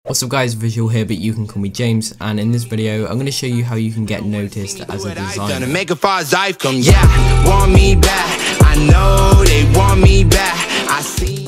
What's up guys, Visual here, but you can call me James, and in this video I'm going to show you how you can get noticed as a designer. Make it far as I've come, yeah, want me back. I know they want me back. I see.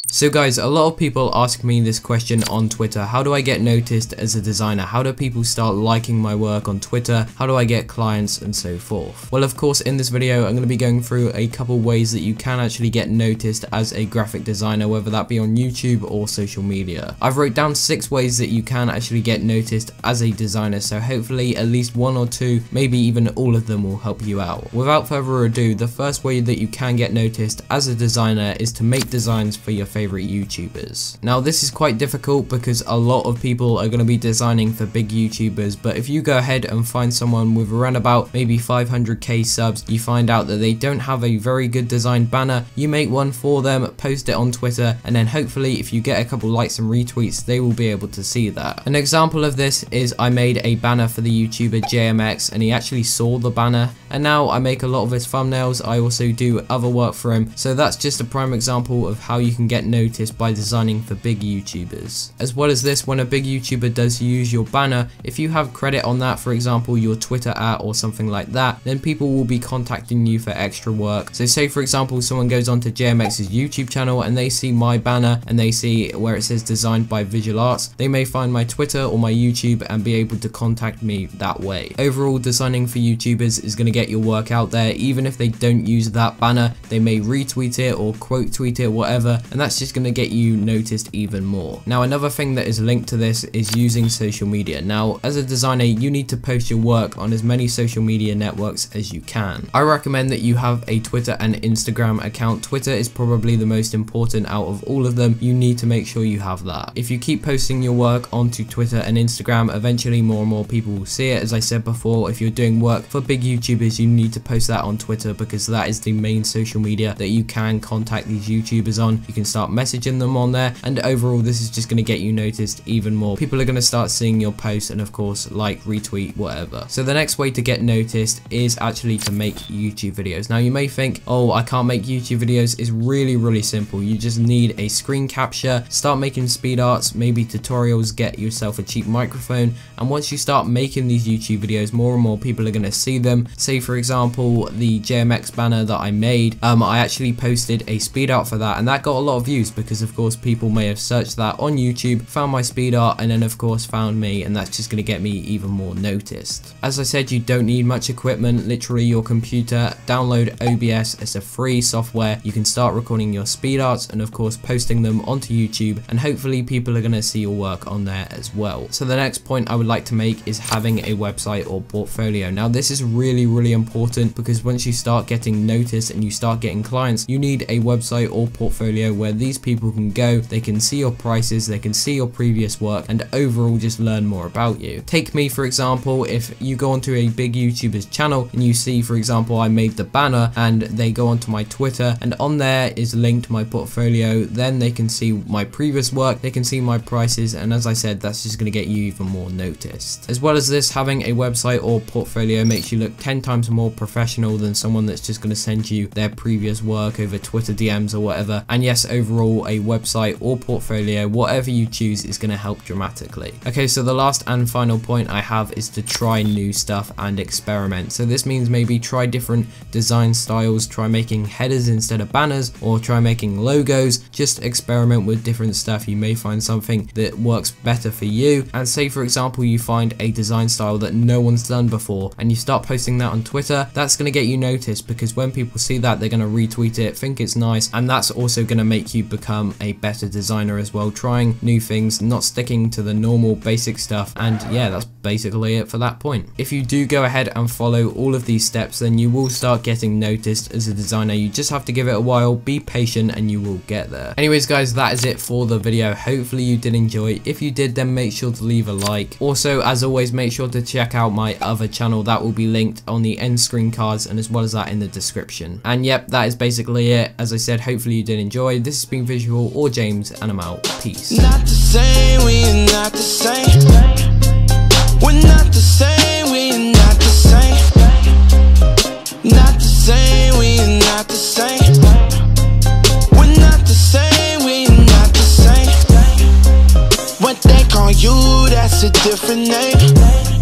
So guys, a lot of people ask me this question on Twitter: how do I get noticed as a designer? How do people start liking my work on Twitter? How do I get clients and so forth? Well, of course, in this video I'm going to be going through a couple ways that you can actually get noticed as a graphic designer, whether that be on YouTube or social media. I've wrote down 6 ways that you can actually get noticed as a designer, so hopefully at least 1 or 2, maybe even all of them will help you out. Without further ado, the first way that you can get noticed as a designer is to make designs for your favorite YouTubers. Now this is quite difficult because a lot of people are going to be designing for big YouTubers, but if you go ahead and find someone with around about maybe 500k subs, you find out that they don't have a very good designed banner, you make one for them, post it on Twitter, and then hopefully if you get a couple likes and retweets, they will be able to see that. An example of this is I made a banner for the YouTuber JMX, and he actually saw the banner, and now I make a lot of his thumbnails. I also do other work for him, so that's just a prime example of how you can get noticed by designing for big YouTubers. As well as this, when a big YouTuber does use your banner, if you have credit on that, for example your Twitter @ or something like that, then people will be contacting you for extra work. So say for example someone goes onto JMX's YouTube channel and they see my banner and they see where it says designed by VisualArts, they may find my Twitter or my YouTube and be able to contact me that way. Overall, designing for YouTubers is going to get your work out there. Even if they don't use that banner, they may retweet it or quote tweet it, whatever, and that's just going to get you noticed even more. Now another thing that is linked to this is using social media. Now as a designer, you need to post your work on as many social media networks as you can. I recommend that you have a Twitter and Instagram account. Twitter is probably the most important out of all of them. You need to make sure you have that. If you keep posting your work onto Twitter and Instagram, eventually more and more people will see it. As I said before, if you're doing work for big YouTubers, you need to post that on Twitter because that is the main social media that you can contact these YouTubers on. You can start messaging them on there, and overall this is just going to get you noticed even more. People are going to start seeing your posts and of course like, retweet, whatever. So the next way to get noticed is actually to make YouTube videos. Now you may think, oh, I can't make YouTube videos. It's really simple. You just need a screen capture, start making speed arts, maybe tutorials, get yourself a cheap microphone, and once you start making these YouTube videos, more and more people are going to see them. Say for example the JMX banner that I made, I actually posted a speed art for that, and that got a lot of views because of course people may have searched that on YouTube, found my speed art, and then of course found me, and that's just going to get me even more noticed. As I said, you don't need much equipment, literally your computer. Download OBS, it's a free software. You can start recording your speed arts and of course posting them onto YouTube, and hopefully people are going to see your work on there as well. So the next point I would like to make is having a website or portfolio. Now this is really important because once you start getting noticed and you start getting clients, you need a website or portfolio where these people can go, they can see your prices, they can see your previous work, and overall just learn more about you. Take me for example, if you go onto a big YouTuber's channel and you see for example I made the banner and they go onto my Twitter and on there is linked my portfolio, then they can see my previous work, they can see my prices, and as I said, that's just going to get you even more noticed. As well as this, having a website or portfolio makes you look 10 times more professional than someone that's just going to send you their previous work over Twitter DMs or whatever. And yes, overall a website or portfolio, whatever you choose, is going to help dramatically. Okay, so the last and final point I have is to try new stuff and experiment. So this means maybe try different design styles, try making headers instead of banners, or try making logos. Just experiment with different stuff. You may find something that works better for you, and say for example you find a design style that no one's done before and you start posting that on Twitter. That's going to get you noticed because when people see that, they're going to retweet it, think it's nice, and that's also going to make you become a better designer as well. Trying new things, not sticking to the normal basic stuff, and yeah, that's basically it for that point. If you do go ahead and follow all of these steps, then you will start getting noticed as a designer. You just have to give it a while, be patient, and you will get there. Anyways guys, that is it for the video. Hopefully you did enjoy. If you did, then make sure to leave a like. Also, as always, make sure to check out my other channel. That will be linked on the end screen cards and as well as that in the description. And yep, that is basically it. As I said, hopefully you did enjoy. This has been Visual or James, and I'm out. Peace. Not the same, we're not the same. We're not the same, we're not the same. Not the same, we're not the same. We're not the same, we're not the same. What they you, that's a different name.